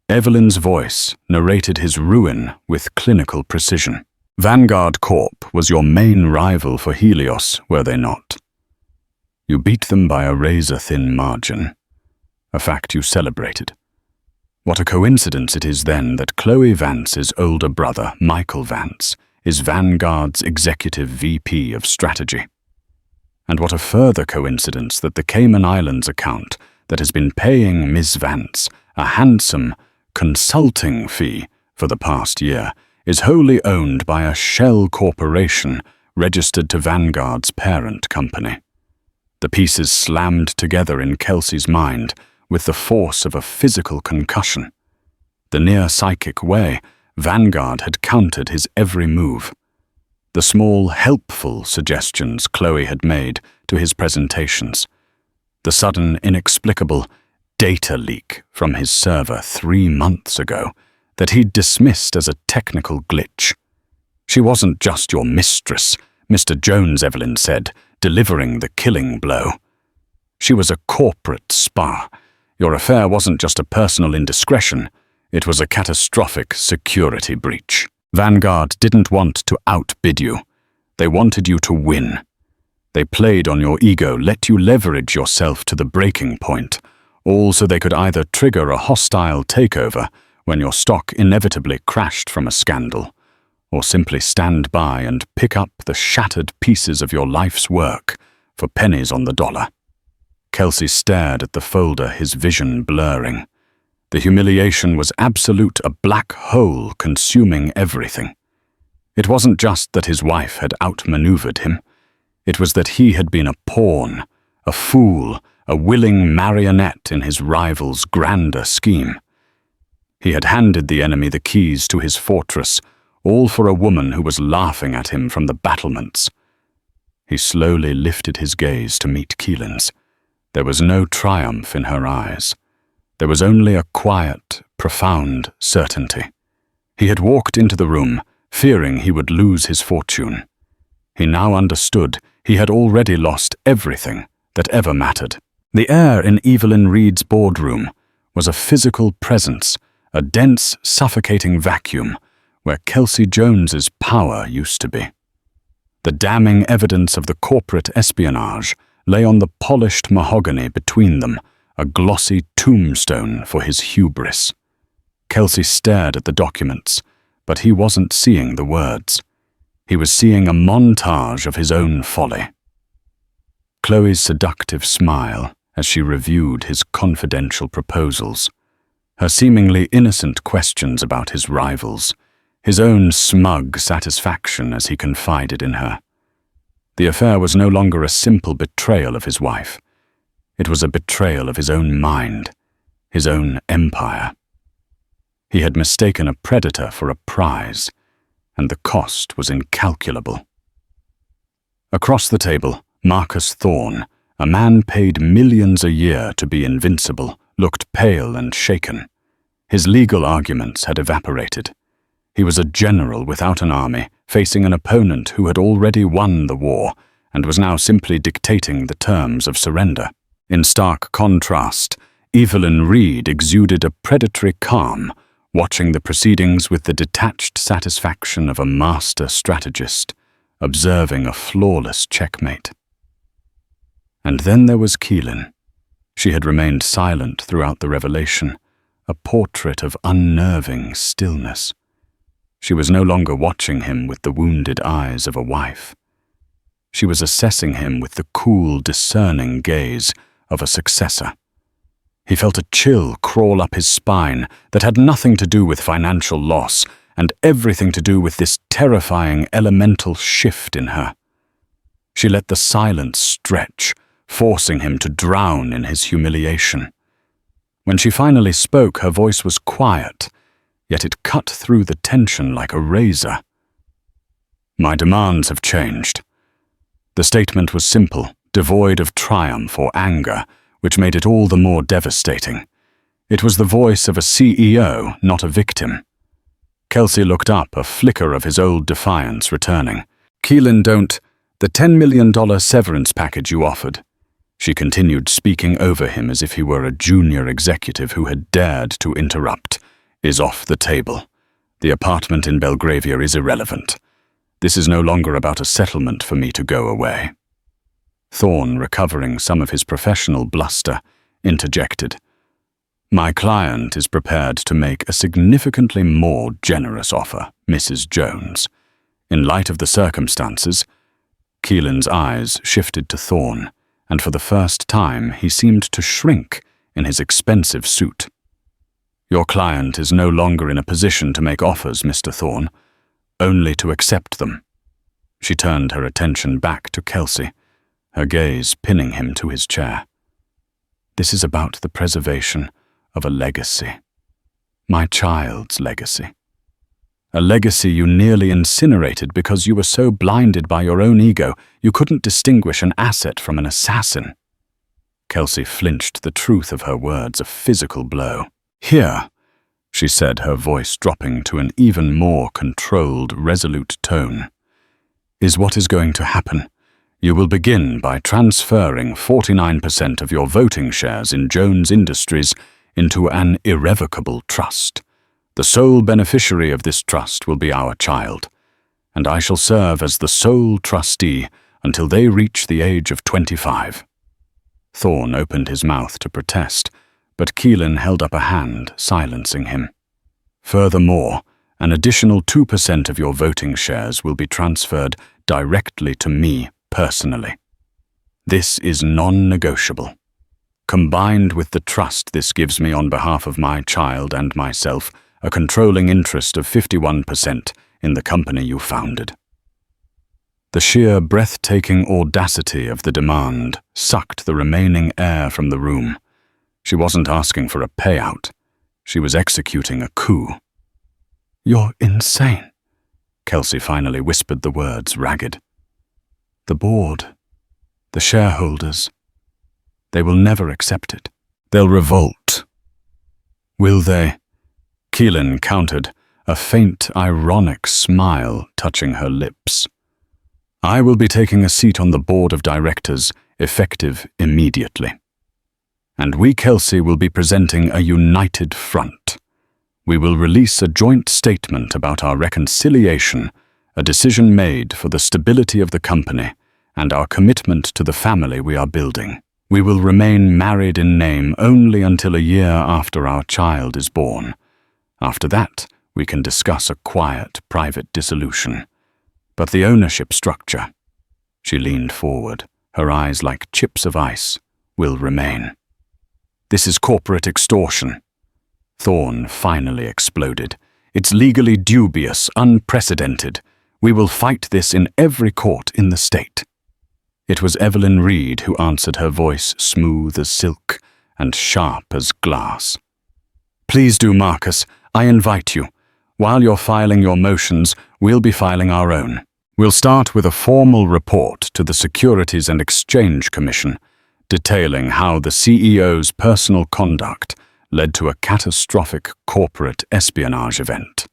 Evelyn's voice narrated his ruin with clinical precision. Vanguard Corp was your main rival for Helios, were they not? You beat them by a razor-thin margin, a fact you celebrated. What a coincidence it is then that Chloe Vance's older brother, Michael Vance, is Vanguard's executive VP of strategy. And what a further coincidence that the Cayman Islands account that has been paying Ms. Vance a handsome consulting fee for the past year is wholly owned by a shell corporation registered to Vanguard's parent company. The pieces slammed together in Kelsey's mind with the force of a physical concussion. The near-psychic way Vanguard had countered his every move. The small, helpful suggestions Chloe had made to his presentations. The sudden, inexplicable data leak from his server 3 months ago that he'd dismissed as a technical glitch. She wasn't just your mistress, Mr. Jones, Evelyn said, delivering the killing blow. She was a corporate spy. Your affair wasn't just a personal indiscretion, it was a catastrophic security breach. Vanguard didn't want to outbid you. They wanted you to win. They played on your ego, let you leverage yourself to the breaking point, all so they could either trigger a hostile takeover when your stock inevitably crashed from a scandal, or simply stand by and pick up the shattered pieces of your life's work for pennies on the dollar. Kelsey stared at the folder, his vision blurring. The humiliation was absolute, a black hole consuming everything. It wasn't just that his wife had outmaneuvered him. It was that he had been a pawn, a fool, a willing marionette in his rival's grander scheme. He had handed the enemy the keys to his fortress, all for a woman who was laughing at him from the battlements. He slowly lifted his gaze to meet Keelin's. There was no triumph in her eyes. There was only a quiet, profound certainty. He had walked into the room, fearing he would lose his fortune. He now understood he had already lost everything that ever mattered. The air in Evelyn Reed's boardroom was a physical presence, a dense, suffocating vacuum where Kelsey Jones's power used to be. The damning evidence of the corporate espionage lay on the polished mahogany between them, a glossy tombstone for his hubris. Kelsey stared at the documents, but he wasn't seeing the words. He was seeing a montage of his own folly. Chloe's seductive smile as she reviewed his confidential proposals, her seemingly innocent questions about his rivals, his own smug satisfaction as he confided in her. The affair was no longer a simple betrayal of his wife. It was a betrayal of his own mind, his own empire. He had mistaken a predator for a prize, and the cost was incalculable. Across the table, Marcus Thorne, a man paid millions a year to be invincible, looked pale and shaken. His legal arguments had evaporated. He was a general without an army, facing an opponent who had already won the war and was now simply dictating the terms of surrender. In stark contrast, Evelyn Reed exuded a predatory calm, watching the proceedings with the detached satisfaction of a master strategist, observing a flawless checkmate. And then there was Keelin. She had remained silent throughout the revelation, a portrait of unnerving stillness. She was no longer watching him with the wounded eyes of a wife. She was assessing him with the cool, discerning gaze of a successor. He felt a chill crawl up his spine that had nothing to do with financial loss and everything to do with this terrifying elemental shift in her. She let the silence stretch, forcing him to drown in his humiliation. When she finally spoke, her voice was quiet, yet it cut through the tension like a razor. "My demands have changed." The statement was simple, devoid of triumph or anger, which made it all the more devastating. It was the voice of a CEO, not a victim. Kelsey looked up, a flicker of his old defiance returning. "Keelin, the $10 million severance package you offered." She continued, speaking over him as if he were a junior executive who had dared to interrupt, "is off the table. The apartment in Belgravia is irrelevant. This is no longer about a settlement for me to go away." Thorne, recovering some of his professional bluster, interjected, "My client is prepared to make a significantly more generous offer, Mrs. Jones. In light of the circumstances." Keelin's eyes shifted to Thorne, and for the first time he seemed to shrink in his expensive suit. "Your client is no longer in a position to make offers, Mr. Thorne, only to accept them." She turned her attention back to Kelsey, her gaze pinning him to his chair. "This is about the preservation of a legacy. My child's legacy. A legacy you nearly incinerated because you were so blinded by your own ego you couldn't distinguish an asset from an assassin." Kelsey flinched, the truth of her words a physical blow. "Here," she said, her voice dropping to an even more controlled, resolute tone, "is what is going to happen. You will begin by transferring 49% of your voting shares in Jones Industries into an irrevocable trust. The sole beneficiary of this trust will be our child, and I shall serve as the sole trustee until they reach the age of 25. Thorne opened his mouth to protest, but Keelin held up a hand, silencing him. "Furthermore, an additional 2% of your voting shares will be transferred directly to me personally. This is non-negotiable. Combined with the trust this gives me on behalf of my child and myself, a controlling interest of 51% in the company you founded." The sheer breathtaking audacity of the demand sucked the remaining air from the room. She wasn't asking for a payout. She was executing a coup. "You're insane," Kelsey finally whispered the words ragged. "The board, the shareholders, they will never accept it. They'll revolt." "Will they?" Keelin countered, a faint, ironic smile touching her lips. "I will be taking a seat on the board of directors, effective immediately. And we, Kelsey, will be presenting a united front. We will release a joint statement about our reconciliation, a decision made for the stability of the company, and our commitment to the family we are building. We will remain married in name only until a year after our child is born. After that, we can discuss a quiet, private dissolution. But the ownership structure," she leaned forward, her eyes like chips of ice, "will remain. This is corporate extortion." Thorne finally exploded. "It's legally dubious, unprecedented. We will fight this in every court in the state." It was Evelyn Reed who answered, her voice smooth as silk and sharp as glass. "Please do, Marcus. I invite you. While you're filing your motions, we'll be filing our own. We'll start with a formal report to the Securities and Exchange Commission, detailing how the CEO's personal conduct led to a catastrophic corporate espionage event.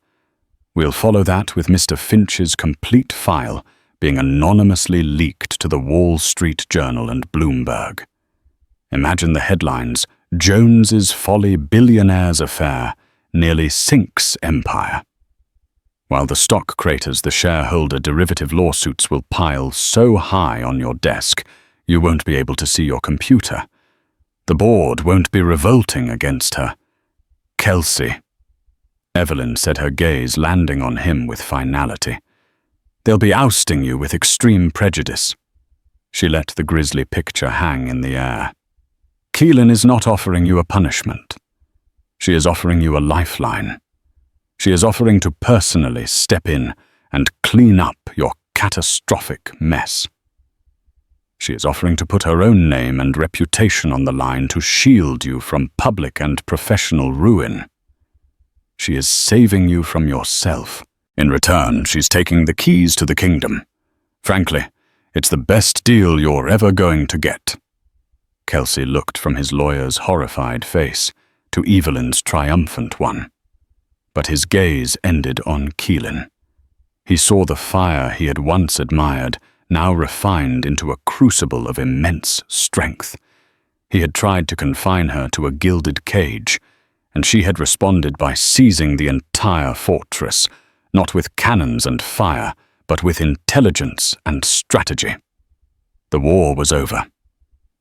We'll follow that with Mr. Finch's complete file being anonymously leaked to the Wall Street Journal and Bloomberg. Imagine the headlines: Jones's folly billionaire's affair nearly sinks empire. While the stock craters the shareholder derivative lawsuits will pile so high on your desk, you won't be able to see your computer. The board won't be revolting against her. Kelsey. Evelyn said, her gaze landing on him with finality. They'll be ousting you with extreme prejudice. She let the grisly picture hang in the air. Keelin is not offering you a punishment. She is offering you a lifeline. She is offering to personally step in and clean up your catastrophic mess. She is offering to put her own name and reputation on the line to shield you from public and professional ruin. She is saving you from yourself. In return, she's taking the keys to the kingdom. Frankly, it's the best deal you're ever going to get. Kelsey looked from his lawyer's horrified face to Evelyn's triumphant one. But his gaze ended on Keelin. He saw the fire he had once admired, now refined into a crucible of immense strength. He had tried to confine her to a gilded cage, and she had responded by seizing the entire fortress, not with cannons and fire, but with intelligence and strategy. The war was over.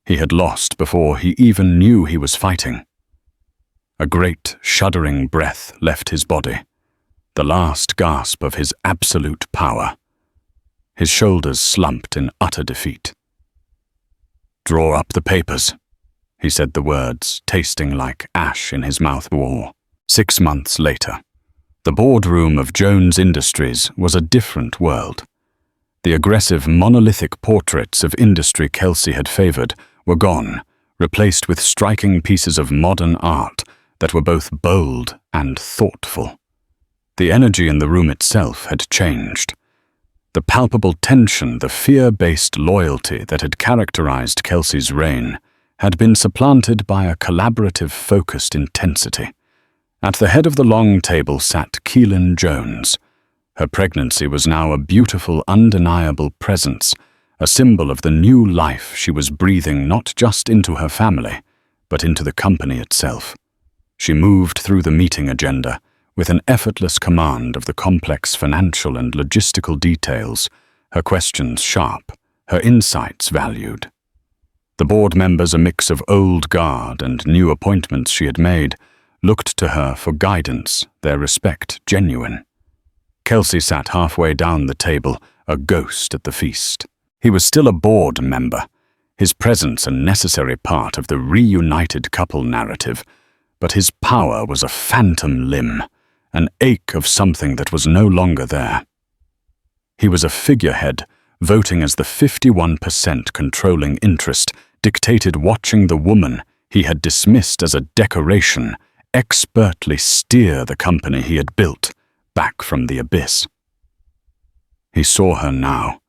He had lost before he even knew he was fighting. A great, shuddering breath left his body, the last gasp of his absolute power. His shoulders slumped in utter defeat. "Draw up the papers," he said, the words tasting like ash in his mouth. 6 months later, the boardroom of Jones Industries was a different world. The aggressive, monolithic portraits of industry Kelsey had favored were gone, replaced with striking pieces of modern art that were both bold and thoughtful. The energy in the room itself had changed. The palpable tension, the fear-based loyalty that had characterized Kelsey's reign had been supplanted by a collaborative, focused intensity. At the head of the long table sat Kelsey Jones. Her pregnancy was now a beautiful, undeniable presence, a symbol of the new life she was breathing not just into her family, but into the company itself. She moved through the meeting agenda with an effortless command of the complex financial and logistical details, her questions sharp, her insights valued. The board members, a mix of old guard and new appointments she had made, looked to her for guidance, their respect genuine. Kelsey sat halfway down the table, a ghost at the feast. He was still a board member, his presence a necessary part of the reunited couple narrative, but his power was a phantom limb, an ache of something that was no longer there. He was a figurehead, voting as the 51% controlling interest dictated, watching the woman he had dismissed as a decoration expertly steer the company he had built back from the abyss. He saw her now,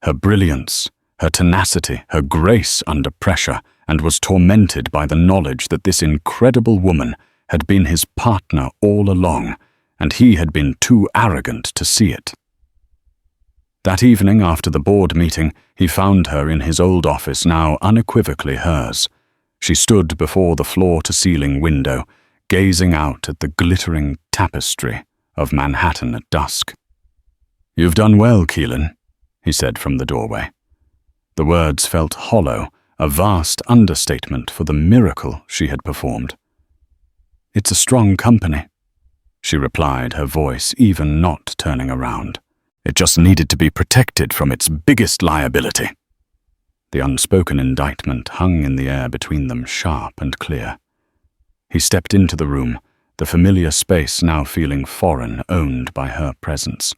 her brilliance, her tenacity, her grace under pressure, and was tormented by the knowledge that this incredible woman had been his partner all along, and he had been too arrogant to see it. That evening after the board meeting, he found her in his old office, now unequivocally hers. She stood before the floor-to-ceiling window, gazing out at the glittering tapestry of Manhattan at dusk. "You've done well, Keelin," he said from the doorway. The words felt hollow, a vast understatement for the miracle she had performed. "It's a strong company," she replied, her voice even not turning around. "It just needed to be protected from its biggest liability." The unspoken indictment hung in the air between them, sharp and clear. He stepped into the room, the familiar space now feeling foreign, owned by her presence.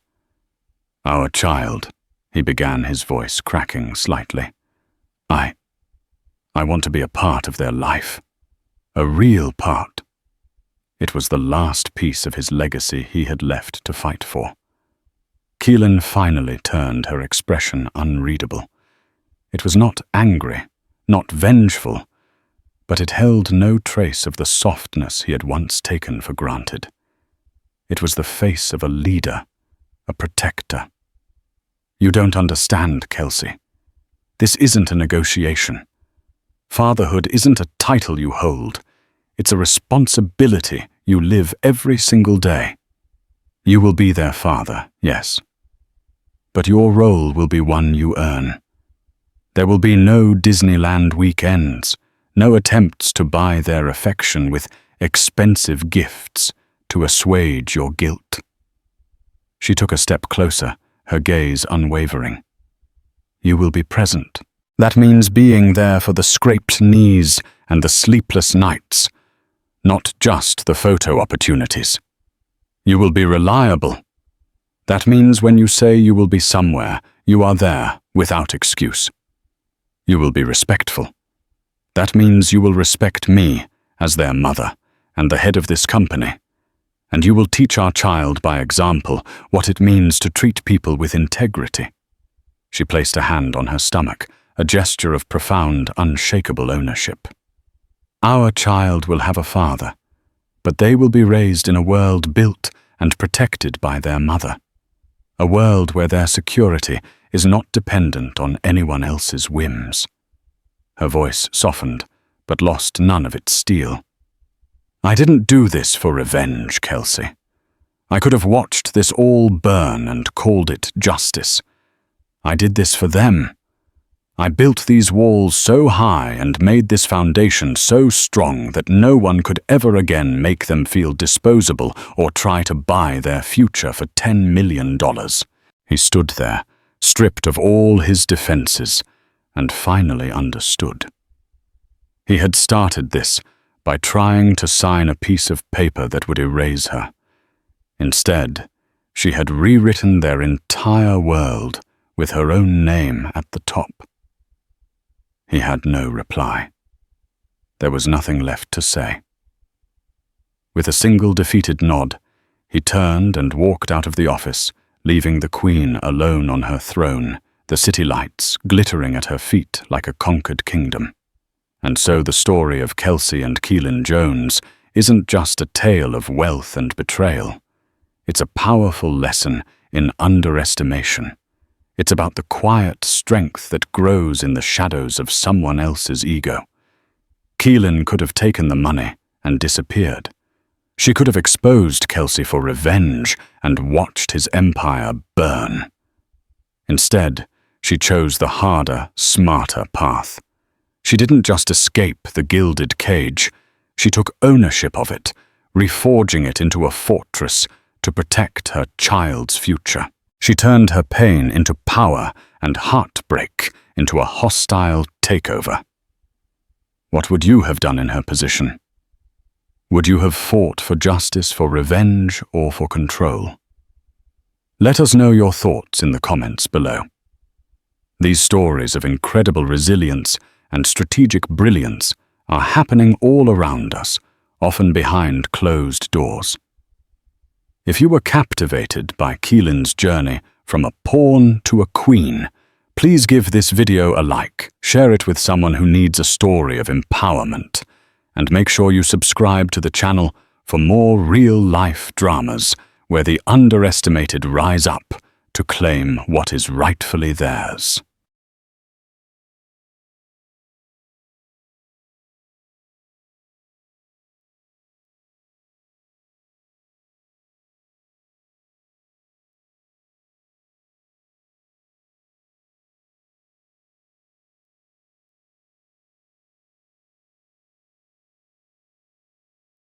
"Our child," he began, his voice cracking slightly. I want to be a part of their life. A real part. It was the last piece of his legacy he had left to fight for. Keelin finally turned her expression unreadable. It was not angry, not vengeful, but it held no trace of the softness he had once taken for granted. It was the face of a leader, a protector. You don't understand, Kelsey. This isn't a negotiation. Fatherhood isn't a title you hold. It's a responsibility you live every single day. You will be their father, yes. But your role will be one you earn. There will be no Disneyland weekends, no attempts to buy their affection with expensive gifts to assuage your guilt. She took a step closer, her gaze unwavering. You will be present. That means being there for the scraped knees and the sleepless nights, not just the photo opportunities. You will be reliable. That means when you say you will be somewhere, you are there without excuse. You will be respectful. That means you will respect me as their mother and the head of this company, and you will teach our child by example what it means to treat people with integrity. She placed a hand on her stomach, a gesture of profound, unshakable ownership. Our child will have a father, but they will be raised in a world built and protected by their mother. A world where their security is not dependent on anyone else's whims. Her voice softened, but lost none of its steel. I didn't do this for revenge, Kelsey. I could have watched this all burn and called it justice. I did this for them. I built these walls so high and made this foundation so strong that no one could ever again make them feel disposable or try to buy their future for $10 million. He stood there, stripped of all his defenses, and finally understood. He had started this by trying to sign a piece of paper that would erase her. Instead, she had rewritten their entire world with her own name at the top. He had no reply. There was nothing left to say. With a single defeated nod, he turned and walked out of the office, leaving the Queen alone on her throne, the city lights glittering at her feet like a conquered kingdom. And so the story of Kelsey and Kelsey Jones isn't just a tale of wealth and betrayal. It's a powerful lesson in underestimation. It's about the quiet strength that grows in the shadows of someone else's ego. Keelin could have taken the money and disappeared. She could have exposed Kelsey for revenge and watched his empire burn. Instead, she chose the harder, smarter path. She didn't just escape the gilded cage. She took ownership of it, reforging it into a fortress to protect her child's future. She turned her pain into power and heartbreak into a hostile takeover. What would you have done in her position? Would you have fought for justice, for revenge, or for control? Let us know your thoughts in the comments below. These stories of incredible resilience and strategic brilliance are happening all around us, often behind closed doors. If you were captivated by Keelin's journey from a pawn to a queen, please give this video a like, share it with someone who needs a story of empowerment, and make sure you subscribe to the channel for more real-life dramas where the underestimated rise up to claim what is rightfully theirs.